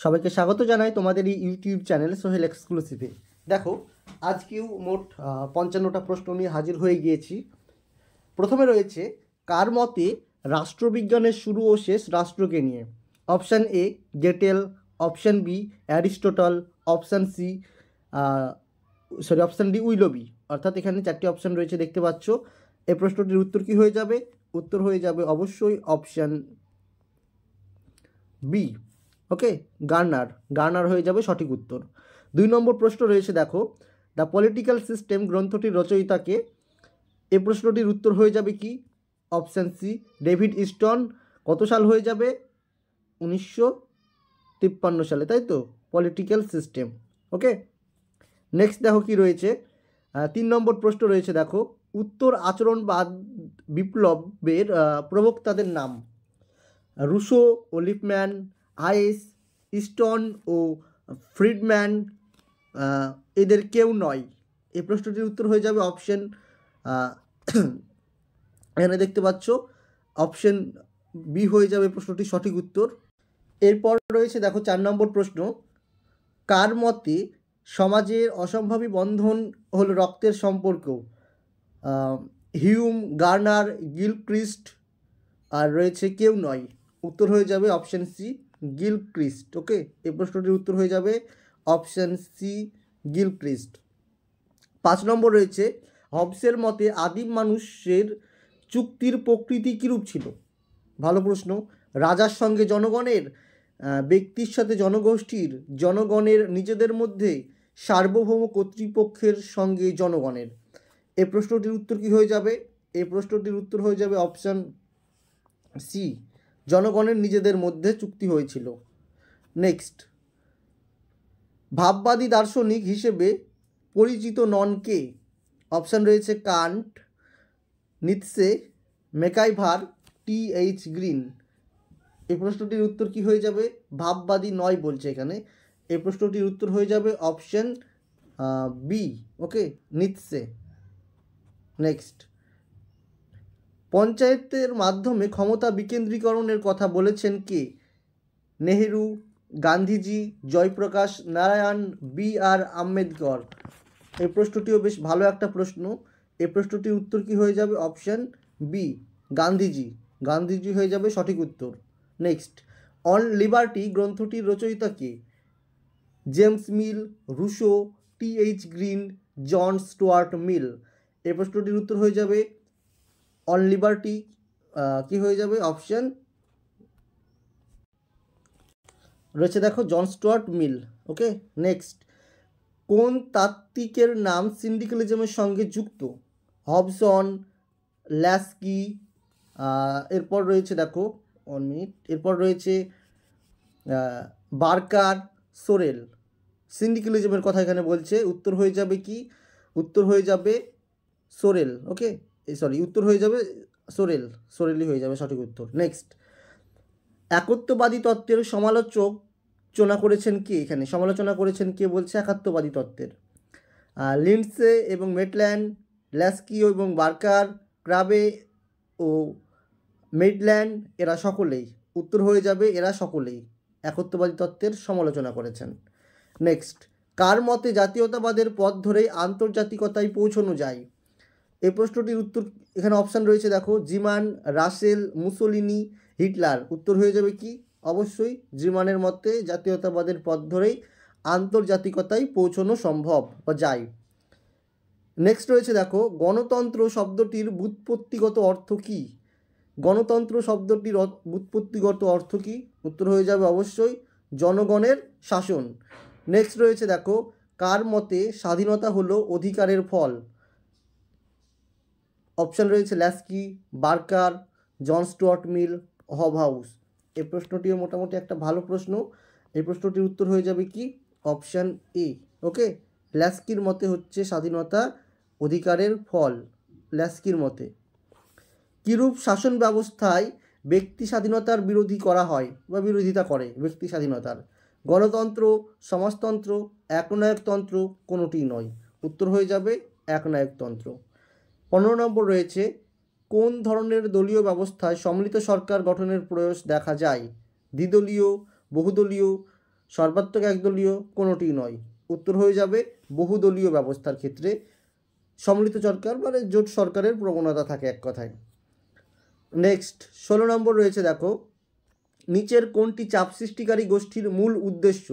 সবাইকে স্বাগত জানাই তোমাদের এই ইউটিউব চ্যানেল সোহেল এক্সক্লুসিভে। দেখো, আজকেও মোট 55টা প্রশ্ন নিয়ে হাজির হয়ে গিয়েছি। প্রথমে রয়েছে, কার মতে রাষ্ট্রবিজ্ঞানের শুরু ও শেষ রাষ্ট্রকে নিয়ে? Option A Gettell, option B Aristotle, option C option D Willoughby. অর্থাৎ এখানে 4টি অপশান রয়েছে, দেখতে পাচ্ছ। এই প্রশ্নটির উত্তর কি হয়ে যাবে? উত্তর হয়ে যাবে অবশ্যই অপশান বি। ওকে, গার্নার হয়ে যাবে সঠিক উত্তর। 2 নম্বর প্রশ্ন রয়েছে, দেখো, দ্য পলিটিক্যাল সিস্টেম গ্রন্থটির রচয়িতাকে? এই প্রশ্নটির উত্তর হয়ে যাবে কি? Option C David Easton. কত সাল হয়ে যাবে? 1953 সালে, তাই তো? Political system. ওকে, নেক্সট দেখো কি রয়েছে। 3 নম্বর প্রশ্ন রয়েছে, দেখো, উত্তর আচরণবাদ বিপ্লবের প্রবক্তাদের নাম? রুশো ও লিপম্যান, আইস, ইস্টন ও ফ্রিডম্যান, এদের কেউ নয়। এই প্রশ্নটির উত্তর হয়ে যাবে অপশন এখানে দেখতে পাচ্ছ অপশন বি হয়ে যাবে প্রশ্নটি সঠিক উত্তর। এরপর রয়েছে, দেখো, 4 নম্বর প্রশ্ন, কার মতে সমাজের অসম্ভাবী বন্ধন হলো রক্তের সম্পর্ক? হিউম, গার্নার, গিলক্রিস্ট, আর রয়েছে কেউ নয়। উত্তর হয়ে যাবে অপশান সি গিলক্রিস্ট। ওকে, এই প্রশ্নটির উত্তর হয়ে যাবে অপশান সি গিলক্রিস্ট। 5 নম্বর রয়েছে, হবসের মতে আদিম মানুষের চুক্তির প্রকৃতি কীরূপ ছিল? ভালো প্রশ্ন। রাজার সঙ্গে জনগণের, ব্যক্তির সাথে জনগোষ্ঠীর, জনগণের নিজেদের মধ্যে, সার্বভৌম কর্তৃপক্ষের সঙ্গে জনগণের। এই প্রশ্নটির উত্তর কি হয়ে যাবে? এই প্রশ্নটির উত্তর হয়ে যাবে অপশান সি জনগণের নিজেদের মধ্যে চুক্তি হয়েছিল। নেক্সট, ভাববাদী দার্শনিক হিসেবে পরিচিত নন কে? অপশান রয়েছে কান্ট, নিৎসে, মেকাইভার, টি.এইচ. গ্রিন। এই প্রশ্নটির উত্তর কি হয়ে যাবে? ভাববাদী নয় বলছে এখানে। এই প্রশ্নটির উত্তর হয়ে যাবে অপশান বি। ওকে, নিৎসে। নেক্সট, পঞ্চায়েতের মাধ্যমে ক্ষমতা বিকেন্দ্রীকরণের কথা বলেছেন কে? নেহেরু, গান্ধীজি, জয়প্রকাশ নারায়ণ, বি.আর. আম্বেদকর। এই প্রশ্নটিও বেশ ভালো একটা প্রশ্ন। এই প্রশ্নটির উত্তর কি হয়ে যাবে? অপশান বি গান্ধীজি হয়ে যাবে সঠিক উত্তর। নেক্সট, অন লিবার্টি গ্রন্থটির রচয়িতা কে? James Mill, Rousseau, T H. Green, John Stuart Mill. এই প্রশ্নটির উত্তর হয়ে যাবে অন লিবার্টি, কি হয়ে যাবে? অপশান রয়েছে, দেখো, জন স্টুয়ার্ট মিল। ওকে, নেক্সট, কোন তাত্ত্বিকের নাম সিন্ডিক্যালিজমের সঙ্গে যুক্ত? হবসন, ল্যাস্কি, এরপর রয়েছে, দেখো, 1 মিনিট, এরপর রয়েছে বার্কার, সোরেল। সিন্ডিক্যালিজমের কথা এখানে বলছে। উত্তর হয়ে যাবে কি? উত্তর হয়ে যাবে সোরেল। ওকে, উত্তর হয়ে যাবে সোরেলই হয়ে যাবে সঠিক উত্তর। নেক্সট, একত্ববাদী তত্ত্বের সমালোচনা করেছেন কে? এখানে সমালোচনা করেছেন কে বলছে একাত্মবাদী তত্ত্বের? লিন্ডসে এবং মেটল্যান্ড, ল্যাস্কিও এবং বার্কার, ক্রাবে ও মেটল্যান্ড, এরা সকলেই। উত্তর হয়ে যাবে এরা সকলেই একত্ববাদী তত্ত্বের সমালোচনা করেছেন। নেক্সট, কার মতে জাতীয়তাবাদের পথ ধরেই আন্তর্জাতিকতায় পৌঁছানো যায়? এই প্রশ্নটির উত্তর এখানে অপশান রয়েছে, দেখো, জিমান, রাসেল, মুসোলিনি, হিটলার। উত্তর হয়ে যাবে কি? অবশ্যই জিমানের মতে জাতীয়তাবাদের পথ ধরেই আন্তর্জাতিকতায় পৌঁছানো সম্ভব বা যায়। নেক্সট রয়েছে, দেখো, গণতন্ত্র শব্দটির ব্যুৎপত্তিগত অর্থ কী? গণতন্ত্র শব্দটির ব্যুৎপত্তিগত অর্থ কী? উত্তর হয়ে যাবে অবশ্যই জনগণের শাসন। নেক্সট রয়েছে, দেখো, কার মতে স্বাধীনতা হলো অধিকারের ফল? অপশান রয়েছে ল্যাস্কি, বার্কার, জন স্টুয়ার্ট মিল, হবহাউস। এই প্রশ্নটিও মোটামুটি একটা ভালো প্রশ্ন। এই প্রশ্নটির উত্তর হয়ে যাবে কি? Option A. ওকে, ল্যাস্কির মতে হচ্ছে স্বাধীনতা অধিকারের ফল, ল্যাস্কির মতে। কিরূপ শাসন ব্যবস্থায় ব্যক্তি স্বাধীনতার বিরোধিতা করে ব্যক্তি স্বাধীনতার? গণতন্ত্র, সমাজতন্ত্র, একনায়কতন্ত্র, কোনোটিই নয়। উত্তর হয়ে যাবে একনায়কতন্ত্র। 15 নম্বর রয়েছে, কোন ধরনের দলীয় ব্যবস্থায় সম্মিলিত সরকার গঠনের প্রয়াস দেখা যায়? দ্বিদলীয়, বহুদলীয়, সর্বাত্মক একদলীয়, কোনোটি নয়। উত্তর হয়ে যাবে বহুদলীয় ব্যবস্থার ক্ষেত্রে সম্মিলিত সরকার মানে জোট সরকারের প্রবণতা থাকে এক কথায়। নেক্সট 16 নম্বর রয়েছে দেখো, নিচের কোনটি চাপ সৃষ্টিকারী গোষ্ঠীর মূল উদ্দেশ্য?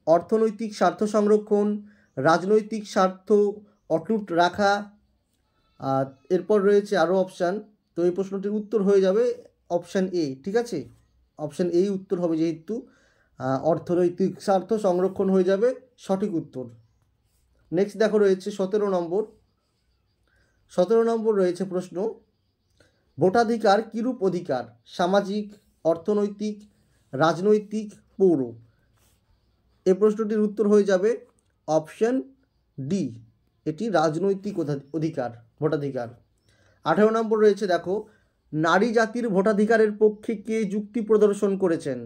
অর্থনৈতিক স্বার্থ সংরক্ষণ, রাজনৈতিক স্বার্থ অটুট রাখা, এরপর রয়েছে আরও অপশান। তো এই প্রশ্নটির উত্তর হয়ে যাবে অপশান এ, ঠিক আছে? অপশান এই উত্তর হবে, যেহেতু অর্থনৈতিক স্বার্থ সংরক্ষণ হয়ে যাবে সঠিক উত্তর। নেক্সট দেখো রয়েছে 17 নম্বর। 17 নম্বর রয়েছে প্রশ্ন, ভোটাধিকার কিরূপ অধিকার? সামাজিক, অর্থনৈতিক, রাজনৈতিক, পৌর। এই প্রশ্নটির উত্তর হয়ে যাবে অপশান ডি, এটি রাজনৈতিক অধিকার, ভোটাধিকার। 18 নম্বর রয়েছে দেখো, নারী জাতির ভোটাধিকারের পক্ষে কে যুক্তি প্রদর্শন করেছেন?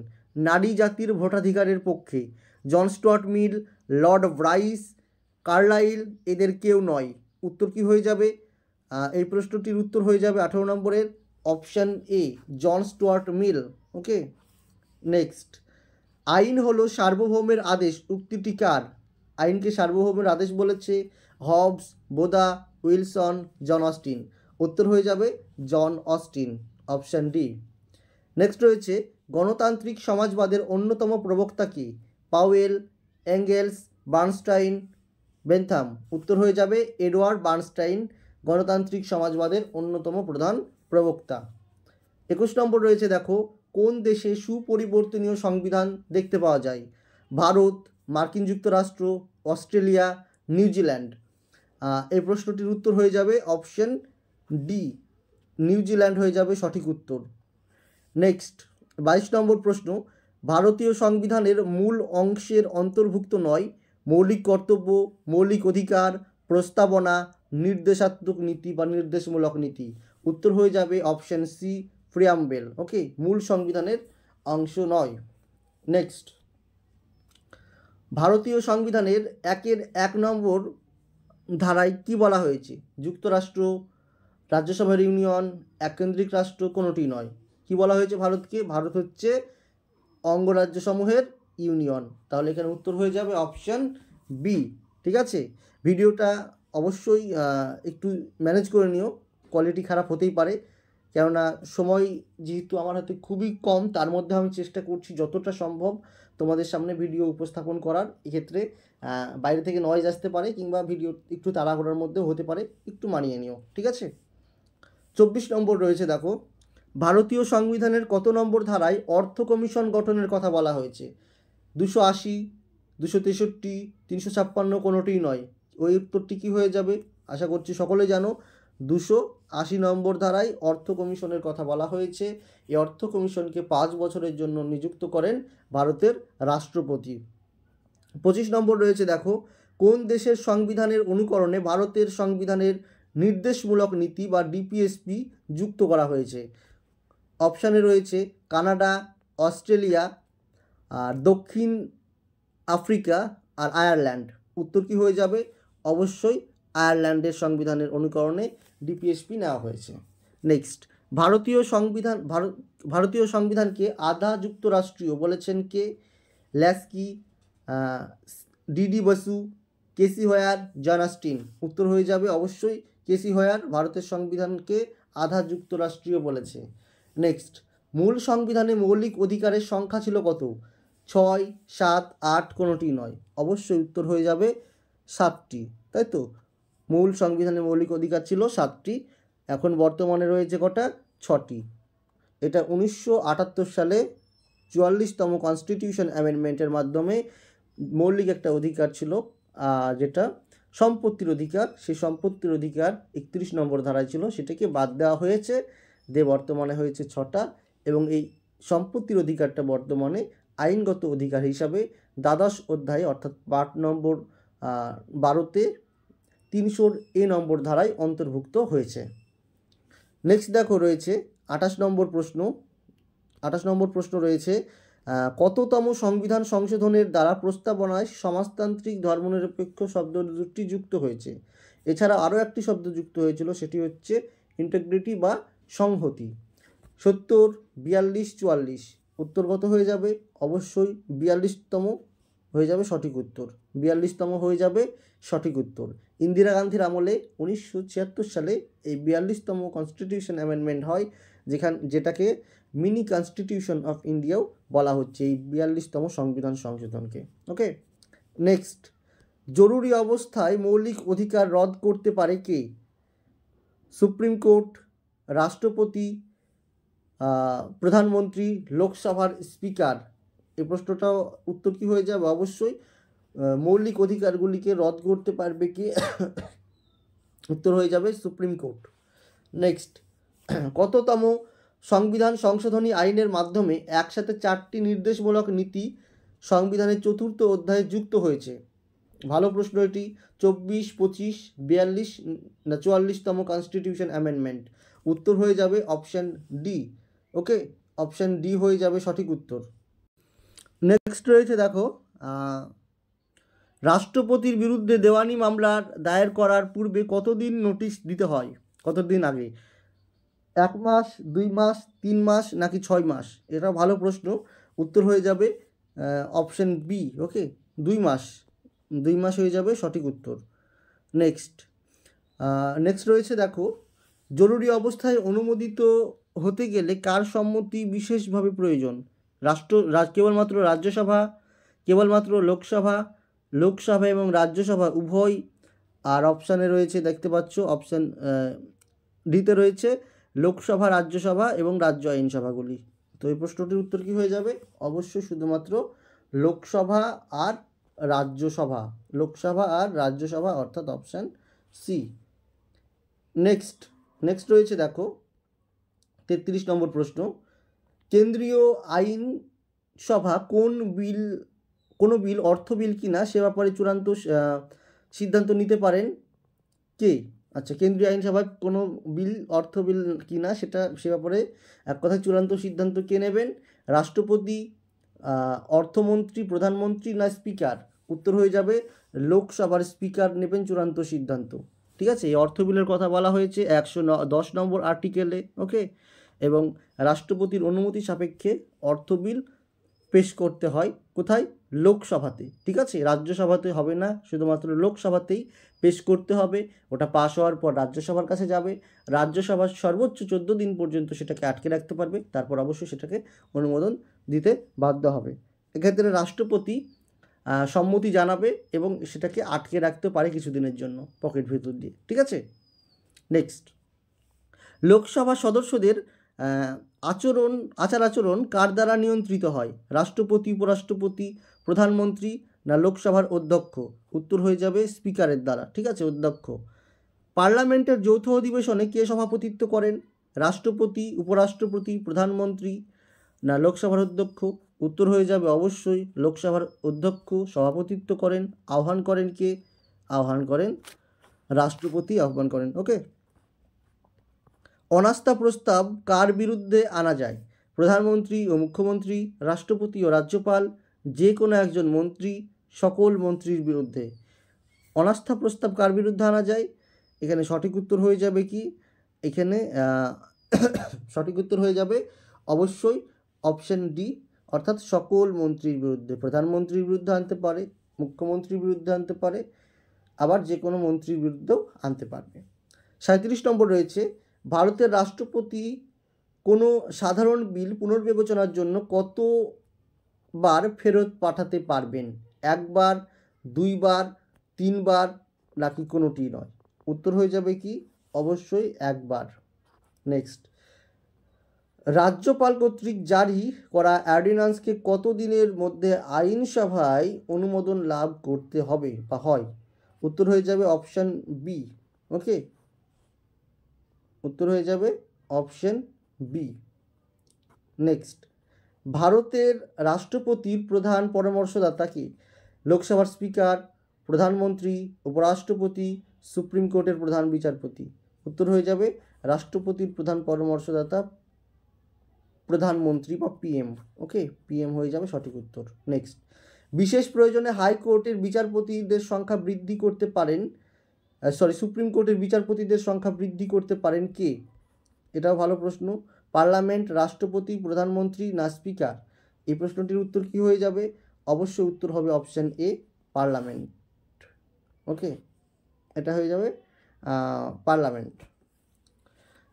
নারী জাতির ভোটাধিকারের পক্ষে John Stuart Mill, Lord Bryce, Carlyle, এদের কেউ নয়। উত্তর কি হয়ে যাবে? এই প্রশ্নটির উত্তর হয়ে যাবে 18 নম্বরের option A, John Stuart Mill. Okay, next, আইন হলো সার্বভৌমের আদেশ উক্তিটি কার? আইনকে সার্বভৌমের আদেশ বলেছে Hobbes, Bodin, Wilson, John Austin. উত্তর হয়ে যাবে John Austin, option D. Next রয়েছে, গণতান্ত্রিক সমাজবাদের অন্যতম প্রবক্তা কি? Powell, Engels, Bernstein, Bentham. উত্তর হয়ে যাবে এডওয়ার্ড বার্নস্টাইন, গণতান্ত্রিক সমাজবাদের অন্যতম প্রধান প্রবক্তা। 21 নম্বর রয়েছে দেখো, কোন দেশে সুপরিবর্তনীয় সংবিধান দেখতে পাওয়া যায়? ভারত, মার্কিন যুক্তরাষ্ট্র, অস্ট্রেলিয়া, নিউজিল্যান্ড। এই প্রশ্নটির উত্তর হয়ে যাবে অপশন ডি, নিউজিল্যান্ড হয়ে যাবে সঠিক উত্তর। নেক্সট 22 নম্বর প্রশ্ন, ভারতীয় সংবিধানের মূল অংশের অন্তর্ভুক্ত নয় মৌলিক কর্তব্য, মৌলিক অধিকার, প্রস্তাবনা, নির্দেশাত্মক নীতি বা নির্দেশমূলক নীতি। উত্তর হয়ে যাবে অপশন সি, প্রিয়াম্বেল। ওকে, মূল সংবিধানের অংশ নয়। নেক্সট, ভারতীয় সংবিধানের 1 নম্বর ধারায় কি বলা হয়েছে? যুক্তরাষ্ট্র, রাজ্যসভার ইউনিয়ন, এককেন্দ্রিক রাষ্ট্র, কোনোটি নয়। কি বলা হয়েছে ভারতকে? ভারত হচ্ছে অঙ্গরাজ্যসমূহের ইউনিয়ন। তাহলে এখানে উত্তর হয়ে যাবে অপশান বি। ঠিক আছে, ভিডিওটা অবশ্যই একটু ম্যানেজ করে নিও, কোয়ালিটি খারাপ হতেই পারে, কেননা সময় যেহেতু আমার হাতে খুবই কম, তার মধ্যে আমি চেষ্টা করছি যতটা সম্ভব তোমাদের সামনে ভিডিও উপস্থাপন করার। এক্ষেত্রে বাইরে থেকে নয়েজ আসতে পারে কিংবা ভিডিও একটু তাড়াহুড়োর মধ্যেও হতে পারে, একটু মানিয়ে নিও। ঠিক আছে, 24 নম্বর রয়েছে দেখো, ভারতীয় সংবিধানের কত নম্বর ধারায় অর্থ কমিশন গঠনের কথা বলা হয়েছে? 280, 263, 356, কোনোটিই নয়। ওই উত্তরটি কী হয়ে যাবে? আশা করছি সকলে জানো, 280 নম্বর ধারায় অর্থ কমিশনের কথা বলা হয়েছে। এই অর্থ কমিশনকে 5 বছরের জন্য নিযুক্ত করেন ভারতের রাষ্ট্রপতি। 25 নম্বর রয়েছে দেখো, কোন দেশের সংবিধানের অনুকরণে ভারতের সংবিধানের নির্দেশমূলক নীতি বা ডিপিএসপি যুক্ত করা হয়েছে? অপশানে রয়েছে কানাডা, অস্ট্রেলিয়া, আর দক্ষিণ আফ্রিকা, আর আয়ারল্যান্ড। উত্তর কি হয়ে যাবে? অবশ্যই আয়ারল্যান্ডের সংবিধানের অনুকরণে ডিপিএসপি নেওয়া হয়েছে। নেক্সট, ভারতীয় সংবিধানকে আধা যুক্তরাষ্ট্রীয় বলেছেন কে? ল্যাস্কি, ডিডি বসু, কেসি হোয়ার, জন অস্টিন। উত্তর হয়ে যাবে অবশ্যই কেসি হোয়ার ভারতের সংবিধানকে আধা যুক্তরাষ্ট্রীয় বলেছে। নেক্সট, মূল সংবিধানে মৌলিক অধিকারের সংখ্যা ছিল কত? 6, 7, 8, কোনোটি নয়। অবশ্যই উত্তর হয়ে যাবে 7টি, তাই তো? মূল সংবিধানে মৌলিক অধিকার ছিল 7টি, এখন বর্তমানে রয়েছে কটা? 6টি। এটা 1978 সালে 44তম কনস্টিটিউশন অ্যামেন্ডমেন্টের মাধ্যমে মৌলিক একটা অধিকার ছিল, যেটা সম্পত্তির অধিকার। সেই সম্পত্তির অধিকার 31 নম্বর ধারায় ছিল, সেটাকে বাদ দেওয়া হয়েছে, বর্তমানে হয়েছে 6টা। এবং এই সম্পত্তির অধিকারটা বর্তমানে আইনগত অধিকার হিসাবে দ্বাদশ অধ্যায়ে অর্থাৎ পার্ট নম্বর 12তে 300A নম্বর ধারায় অন্তর্ভুক্ত হয়েছে। নেক্সট দেখো রয়েছে 28 নম্বর প্রশ্ন। 28 নম্বর প্রশ্ন রয়েছে, কততম সংবিধান সংশোধনের দ্বারা প্রস্তাবনায় সমাজতান্ত্রিক ধর্মনিরপেক্ষ শব্দ দুটি যুক্ত হয়েছে? এছাড়া আরও একটি শব্দ যুক্ত হয়েছিল, সেটি হচ্ছে ইন্টিগ্রিটি বা সংহতি। 70, 42, 44, উত্তর কত হয়ে যাবে? অবশ্যই 42তম হয়ে যাবে সঠিক উত্তর। 42তম হয়ে যাবে সঠিক উত্তর। ইন্দিরা গান্ধীর আমলে 1976 সালে এই 42তম কনস্টিটিউশন অ্যামেন্ডমেন্ট হয়, যেটাকে মিনি কনস্টিটিউশন অফ ইন্ডিয়াও বলা হচ্ছে এই 42তম সংবিধান সংশোধনকে। ওকে, নেক্সট, জরুরি অবস্থায় মৌলিক অধিকার রদ করতে পারে কে? সুপ্রিম কোর্ট, রাষ্ট্রপতি, প্রধানমন্ত্রী, লোকসভার স্পিকার। এই প্রশ্নটাও উত্তর কী হয়ে যাবে? অবশ্যই মৌলিক অধিকারগুলিকে রদ করতে পারবে কে? উত্তর হয়ে যাবে সুপ্রিম কোর্ট। নেক্সট, কততম সংবিধান সংশোধনী আইনের মাধ্যমে একসাথে 4টি নির্দেশমূলক নীতি সংবিধানের 4th অধ্যায়ে যুক্ত হয়েছে? ভালো প্রশ্ন এটি। 24, 25, 42 না 44তম কনস্টিটিউশন অ্যামেন্ডমেন্ট। উত্তর হয়ে যাবে অপশান ডি। ওকে, অপশান ডি হয়ে যাবে সঠিক উত্তর। নেক্সট রয়েছে দেখো, রাষ্ট্রপতির বিরুদ্ধে দেওয়ানি মামলার দায়ের করার পূর্বে কতদিন নোটিশ দিতে হয়? কতদিন আগে? 1 মাস, 2 মাস, 3 মাস নাকি 6 মাস? এটা ভালো প্রশ্ন। উত্তর হয়ে যাবে অপশান বি। ওকে, 2 মাস। 2 মাস হয়ে যাবে সঠিক উত্তর। নেক্সট রয়েছে দেখো, জরুরি অবস্থায় অনুমোদিত হতে গেলে কার সম্মতি বিশেষভাবে প্রয়োজন? কেবলমাত্র রাজ্যসভা, কেবলমাত্র লোকসভা এবং রাজ্যসভা উভয়। আর অপশানে রয়েছে, দেখতে পাচ্ছ অপশান ডিতে রয়েছে লোকসভা, রাজ্যসভা এবং রাজ্য আইনসভাগুলি। তো এই প্রশ্নটির উত্তর কী হয়ে যাবে? অবশ্যই শুধুমাত্র লোকসভা আর রাজ্যসভা, অর্থাৎ অপশান সি। নেক্সট রয়েছে দেখো 33 নম্বর প্রশ্ন, কেন্দ্রীয় আইন সভা কোনো বিল অর্থ বিল কিনা সে ব্যাপারে চূড়ান্ত সিদ্ধান্ত নিতে পারেন কে? আচ্ছা, কেন্দ্রীয় আইনসভায় কোনো বিল অর্থ বিল কিনা সে ব্যাপারে এক কথায় চূড়ান্ত সিদ্ধান্ত কে নেবেন? রাষ্ট্রপতি, অর্থমন্ত্রী, প্রধানমন্ত্রী না স্পিকার? উত্তর হয়ে যাবে লোকসভার স্পিকার নেবেন চূড়ান্ত সিদ্ধান্ত। ঠিক আছে, এই অর্থ বিলের কথা বলা হয়েছে 110 নম্বর আর্টিকেলে। ওকে, এবং রাষ্ট্রপতির অনুমতি সাপেক্ষে অর্থ বিল পেশ করতে হয় কোথায়? লোকসভাতে। ঠিক আছে, রাজ্যসভাতে হবে না, শুধুমাত্র লোকসভাতেই পেশ করতে হবে। ওটা পাশ হওয়ার পর রাজ্যসভার কাছে যাবে। রাজ্যসভা সর্বোচ্চ 14 দিন পর্যন্ত সেটাকে আটকে রাখতে পারবে, তারপর অবশ্যই সেটাকে অনুমোদন দিতে বাধ্য হবে। এক্ষেত্রে রাষ্ট্রপতি সম্মতি জানাবে এবং সেটাকে আটকে রাখতে পারে কিছুদিনের জন্য পকেট ভেতর দিয়ে। ঠিক আছে, নেক্সট, লোকসভা সদস্যদের আচার আচরণ কার দ্বারা নিয়ন্ত্রিত হয়? রাষ্ট্রপতি, উপরাষ্ট্রপতি, প্রধানমন্ত্রী না লোকসভার অধ্যক্ষ? উত্তর হয়ে যাবে স্পিকারের দ্বারা। ঠিক আছে, অধ্যক্ষ। পার্লামেন্টের যৌথ অধিবেশনে কে সভাপতিত্ব করেন? রাষ্ট্রপতি, উপরাষ্ট্রপতি, প্রধানমন্ত্রী না লোকসভার অধ্যক্ষ? উত্তর হয়ে যাবে অবশ্যই লোকসভার অধ্যক্ষ সভাপতিত্ব করেন। আহ্বান করেন কে? আহ্বান করেন রাষ্ট্রপতি, আহ্বান করেন। ওকে, অনাস্থা প্রস্তাব কার বিরুদ্ধে আনা যায়? প্রধানমন্ত্রী ও মুখ্যমন্ত্রী, রাষ্ট্রপতি ও রাজ্যপাল, যে কোনো একজন মন্ত্রী, সকল মন্ত্রীর বিরুদ্ধে। অনাস্থা প্রস্তাব কার বিরুদ্ধে আনা যায়? এখানে সঠিক উত্তর হয়ে যাবে কি? এখানে সঠিক উত্তর হয়ে যাবে অবশ্যই অপশন ডি, অর্থাৎ সকল মন্ত্রীর বিরুদ্ধে। প্রধানমন্ত্রীর বিরুদ্ধে আনতে পারে, মুখ্যমন্ত্রীর বিরুদ্ধে আনতে পারে, আবার যে কোনো মন্ত্রীর বিরুদ্ধেও আনতে পারবে। 37 নম্বর রয়েছে, ভারতের রাষ্ট্রপতি কোনো সাধারণ বিল পুনর্বিবেচনার জন্য কতবার ফেরত পাঠাতে পারবেন? 1 বার, 2 বার, 3 বার নাকি কোনোটি নয়? উত্তর হয়ে যাবে কি? অবশ্যই 1 বার। নেক্সট, রাজ্যপাল কর্তৃক জারি করা অর্ডিন্যান্সকে কত দিনের মধ্যে আইনসভায় অনুমোদন লাভ করতে হবে বা হয়? উত্তর হয়ে যাবে অপশান বি। ওকে, উত্তর হয়ে যাবে অপশন বি। নেক্সট, ভারতের রাষ্ট্রপতির প্রধান পরামর্শদাতা কে? লোকসভার স্পিকার, প্রধানমন্ত্রী, উপরাষ্ট্রপতি, সুপ্রিম কোর্টের প্রধান বিচারপতি? উত্তর হয়ে যাবে রাষ্ট্রপতির প্রধান পরামর্শদাতা প্রধানমন্ত্রী বা পিএম। ওকে, পিএম হয়ে যাবে সঠিক উত্তর। নেক্সট, বিশেষ প্রয়োজনে হাইকোর্টের বিচারপতিদের সংখ্যা বৃদ্ধি করতে পারেন, সুপ্রিম কোর্টের বিচারপতিদের সংখ্যা বৃদ্ধি করতে পারেন কে? এটাও ভালো প্রশ্ন। পার্লামেন্ট, রাষ্ট্রপতি, প্রধানমন্ত্রী না স্পিকার? এই প্রশ্নটির উত্তর কি হয়ে যাবে? অবশ্যই উত্তর হবে অপশান এ, পার্লামেন্ট। ওকে, এটা হয়ে যাবে পার্লামেন্ট।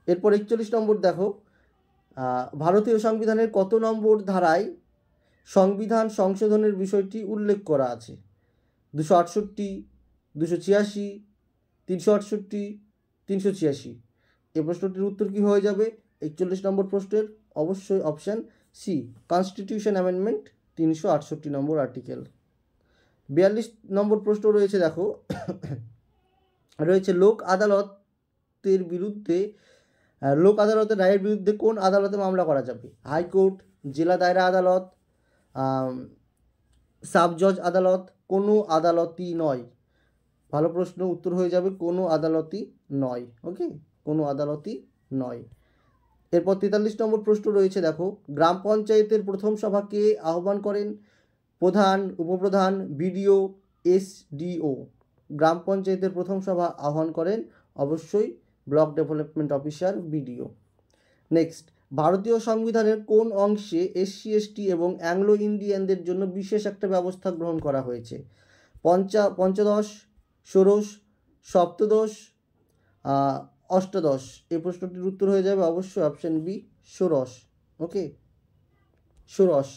এরপর 41 নম্বর দেখো, ভারতীয় সংবিধানের কত নম্বর ধারায় সংবিধান সংশোধনের বিষয়টি উল্লেখ করা আছে? 268, 286, 368, 386। এই প্রশ্নটির উত্তর কি হয়ে যাবে 41 নম্বর প্রশ্নের? অবশ্যই অপশান সি, কনস্টিটিউশন অ্যামেন্ডমেন্ট 368 নম্বর আর্টিকেল। 42 নম্বর প্রশ্ন রয়েছে দেখো, রয়েছে লোক আদালতের বিরুদ্ধে, লোক আদালতের রায়ের বিরুদ্ধে কোন আদালতে মামলা করা যাবে? হাইকোর্ট, জেলা দায়রা আদালত, সাব জজ আদালত, কোনো আদালতই নয়। ভালো প্রশ্ন, উত্তর হয়ে যাবে কোনো আদালতই নয়। ওকে, কোনো আদালতই নয়। এরপর 43 নম্বর প্রশ্ন রয়েছে দেখো, গ্রাম পঞ্চায়েতের প্রথম সভাকে আহ্বান করেন? প্রধান, উপপ্রধান, বিডিও, এসডিও। গ্রাম পঞ্চায়েতের প্রথম সভা আহ্বান করেন অবশ্যই block development officer, BDO. Next, ভারতীয় সংবিধানের কোন অংশে এসসি এসটি এবং অ্যাংলো ইন্ডিয়ানদের জন্য বিশেষ একটা ব্যবস্থা গ্রহণ করা হয়েছে? পঞ্চদশ, ষোড়শ, সপ্তদশ, অষ্টাদশ। এই প্রশ্নটির উত্তর হয়ে যাবে অবশ্যই অপশান বি, ষোড়শ। ওকে, ষোড়শ।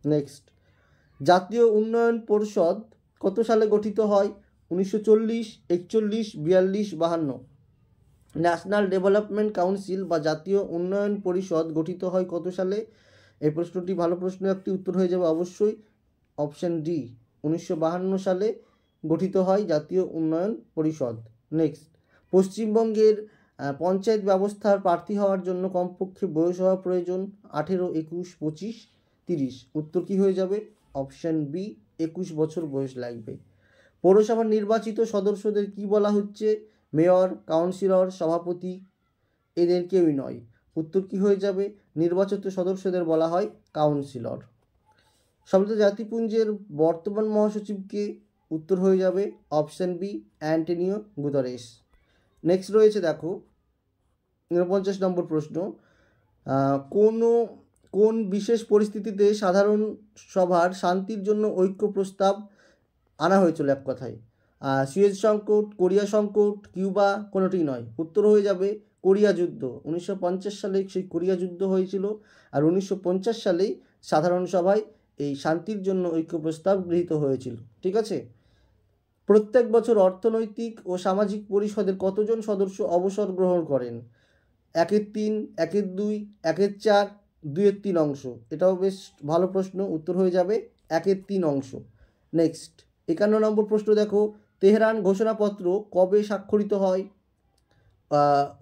নেক্সট, জাতীয় উন্নয়ন পরিষদ কত সালে গঠিত হয়? 1940, 41, 42, 52। ন্যাশনাল ডেভেলপমেন্ট কাউন্সিল বা জাতীয় উন্নয়ন পরিষদ গঠিত হয় কত সালে? এই প্রশ্নটি ভালো প্রশ্ন একটি, উত্তর হয়ে যাবে অবশ্যই অপশান ডি, 1952 সালে গঠিত হয় জাতীয় উন্নয়ন পরিষদ। নেক্সট, পশ্চিমবঙ্গের পঞ্চায়েত ব্যবস্থার প্রার্থী হওয়ার জন্য কমপক্ষে বয়স হওয়া প্রয়োজন? 18, 21, 25, 30। উত্তর কি হয়ে যাবে? অপশান বি, 21 বছর বয়স লাগবে। পৌরসভার নির্বাচিত সদস্যদের কি বলা হচ্ছে? মেয়র, কাউন্সিলর, সভাপতি, এদের কেউই নয়। উত্তর কি হয়ে যাবে? নির্বাচিত সদস্যদের বলা হয় কাউন্সিলর। সম্মিলিত জাতিপুঞ্জের বর্তমান মহাসচিবকে? উত্তর হয়ে যাবে option B, Antonio Guterres. Next রয়েছে দেখো 49 নম্বর প্রশ্ন, কোন বিশেষ পরিস্থিতিতে সাধারণ সভার শান্তির জন্য ঐক্য প্রস্তাব আনা হয়েছিল? এক কথায়, সুয়েজ সংকট, কোরিয়া সংকট, কিউবা, কোনোটি নয়। উত্তর হয়ে যাবে কোরিয়া যুদ্ধ। 1950 সালে সেই কোরিয়া যুদ্ধ হয়েছিল, আর 1950 সালেই সাধারণ সভায় এই শান্তির জন্য ঐক্য প্রস্তাব গৃহীত হয়েছিল। ঠিক আছে। প্রত্যেক বছর অর্থনৈতিক ও সামাজিক পরিষদের কতজন সদস্য অবসর গ্রহণ করেন? 1/3, 1/2, 1/4, 2/3 অংশ। এটাও বেশ ভালো প্রশ্ন, উত্তর হয়ে যাবে 1/3 অংশ। নেক্সট, 51 নম্বর প্রশ্ন দেখো, তেহরান ঘোষণাপত্র কবে স্বাক্ষরিত হয়?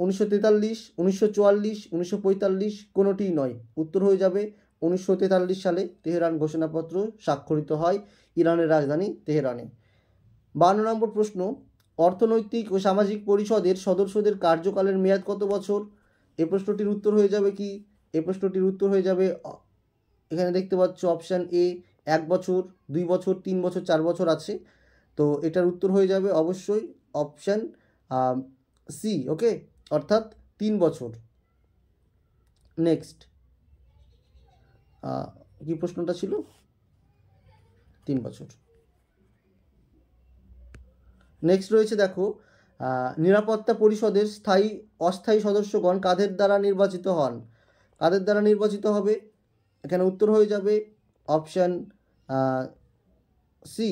1943, 1944, 1945, কোনোটিই নয়। উত্তর হয়ে যাবে 1943 সালে তেহরান ঘোষণাপত্র স্বাক্ষরিত হয় ইরানের রাজধানী তেহরানে। 52 নম্বর প্রশ্ন, অর্থনৈতিক ও সামাজিক পরিষদের সদস্যদের কার্যকালের মেয়াদ কত বছর? এই প্রশ্নটির উত্তর হয়ে যাবে কি? এই প্রশ্নটির উত্তর হয়ে যাবে, এখানে দেখতে পাচ্ছ অপশান এ, 1 বছর, 2 বছর, 3 বছর, 4 বছর আছে। তো এটার উত্তর হয়ে যাবে অবশ্যই অপশান সি। ওকে, অর্থাৎ 3 বছর। নেক্সট, কি প্রশ্নটা ছিল? 3 বছর। নেক্সট রয়েছে দেখো, নিরাপত্তা পরিষদের স্থায়ী অস্থায়ী সদস্যগণ কাদের দ্বারা নির্বাচিত হন? কাদের দ্বারা নির্বাচিত হবে? এখানে উত্তর হয়ে যাবে অপশান সি,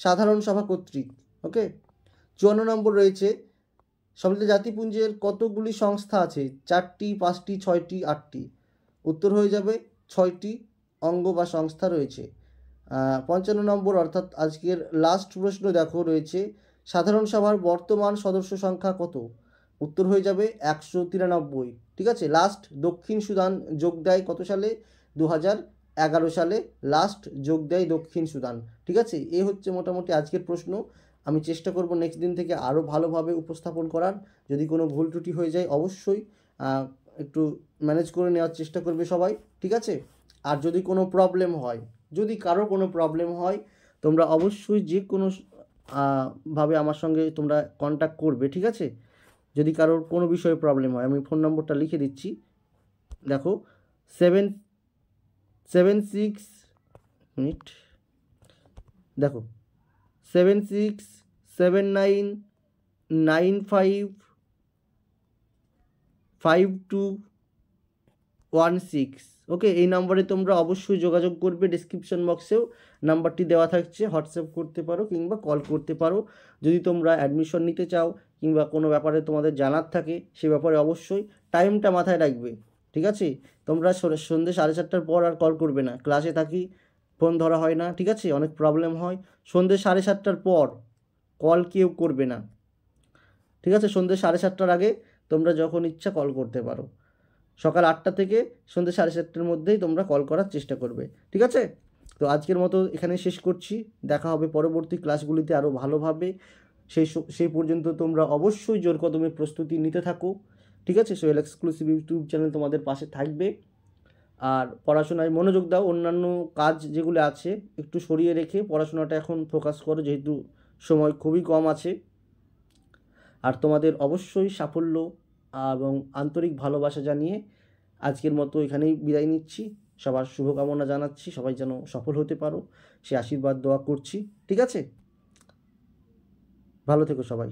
সাধারণ সভা কর্তৃক। ওকে। 54 নম্বর রয়েছে, সম্মিলিত জাতিপুঞ্জের কতগুলি সংস্থা আছে? 4টি, 5টি, 6টি, 8টি। উত্তর হয়ে যাবে 6টি অঙ্গ বা সংস্থা রয়েছে। 55 নম্বর অর্থাৎ আজকের লাস্ট প্রশ্ন দেখো রয়েছে, সাধারণ সভার বর্তমান সদস্য সংখ্যা কত? উত্তর হয়ে যাবে 193। ঠিক আছে। লাস্ট দক্ষিণ সুদান যোগ দেয় কত সালে? 2011 সালে লাস্ট যোগ দেয় দক্ষিণ সুদান। ঠিক আছে। এ হচ্ছে মোটামুটি আজকের প্রশ্ন। আমি চেষ্টা করব নেক্সট দিন থেকে আরও ভালোভাবে উপস্থাপন করার। যদি কোনো ভুল ত্রুটি হয়ে যায় অবশ্যই একটু ম্যানেজ করে নেওয়ার চেষ্টা করবে সবাই। ঠিক আছে। আর যদি কোনো প্রবলেম হয়, যদি কারো কোনো প্রবলেম হয়, তোমরা অবশ্যই যে কোনো ভাবে আমার সঙ্গে তোমরা কন্ট্যাক্ট করবে। ঠিক আছে। যদি কারোর কোনো বিষয়ে প্রবলেম হয়, আমি ফোন নম্বরটা লিখে দিচ্ছি, দেখো 7 মিনিট, দেখো 7679955216। ওকে, এই নাম্বারে তোমরা অবশ্যই যোগাযোগ করবে। ডিসক্রিপশন বক্সেও নাম্বারটি দেওয়া থাকছে, হোয়াটসঅ্যাপ করতে পারো কিংবা কল করতে পারো। যদি তোমরা অ্যাডমিশন নিতে চাও কিংবা কোনো ব্যাপারে তোমাদের জানার থাকে সে ব্যাপারে অবশ্যই টাইমটা মাথায় রাখবে, ঠিক আছে? তোমরা সন্ধ্যে 4:30টার পর আর কল করবে না, ক্লাসে থাকি, ফোন ধরা হয় না, ঠিক আছে? অনেক প্রবলেম হয়। সন্ধ্যে 7:30টার পর কল কেউ করবে না, ঠিক আছে? সন্ধ্যে 7:30টার আগে তোমরা যখন ইচ্ছা কল করতে পারো। সকাল 8টা থেকে সন্ধ্যে 7:30টার মধ্যেই তোমরা কল করার চেষ্টা করবে, ঠিক আছে? তো আজকের মতো এখানে শেষ করছি। দেখা হবে পরবর্তী ক্লাসগুলিতে আরও ভালোভাবে। সেই পর্যন্ত তোমরা অবশ্যই জোর কদমে প্রস্তুতি নিতে থাকো, ঠিক আছে? সোহেল এক্সক্লুসিভ ইউটিউব চ্যানেল তোমাদের পাশে থাকবে। আর পড়াশোনায় মনোযোগ দাও, অন্যান্য কাজ যেগুলো আছে একটু সরিয়ে রেখে পড়াশোনাটা এখন ফোকাস করো, যেহেতু সময় খুবই কম আছে। আর তোমাদের অবশ্যই সাফল্য এবং আন্তরিক ভালোবাসা জানিয়ে আজকের মতো এখানেই বিদায় নিচ্ছি। সবার শুভকামনা জানাচ্ছি, সবাই যেন সফল হতে পারো সে আশীর্বাদ দোয়া করছি, ঠিক আছে? ভালো থেকো সবাই।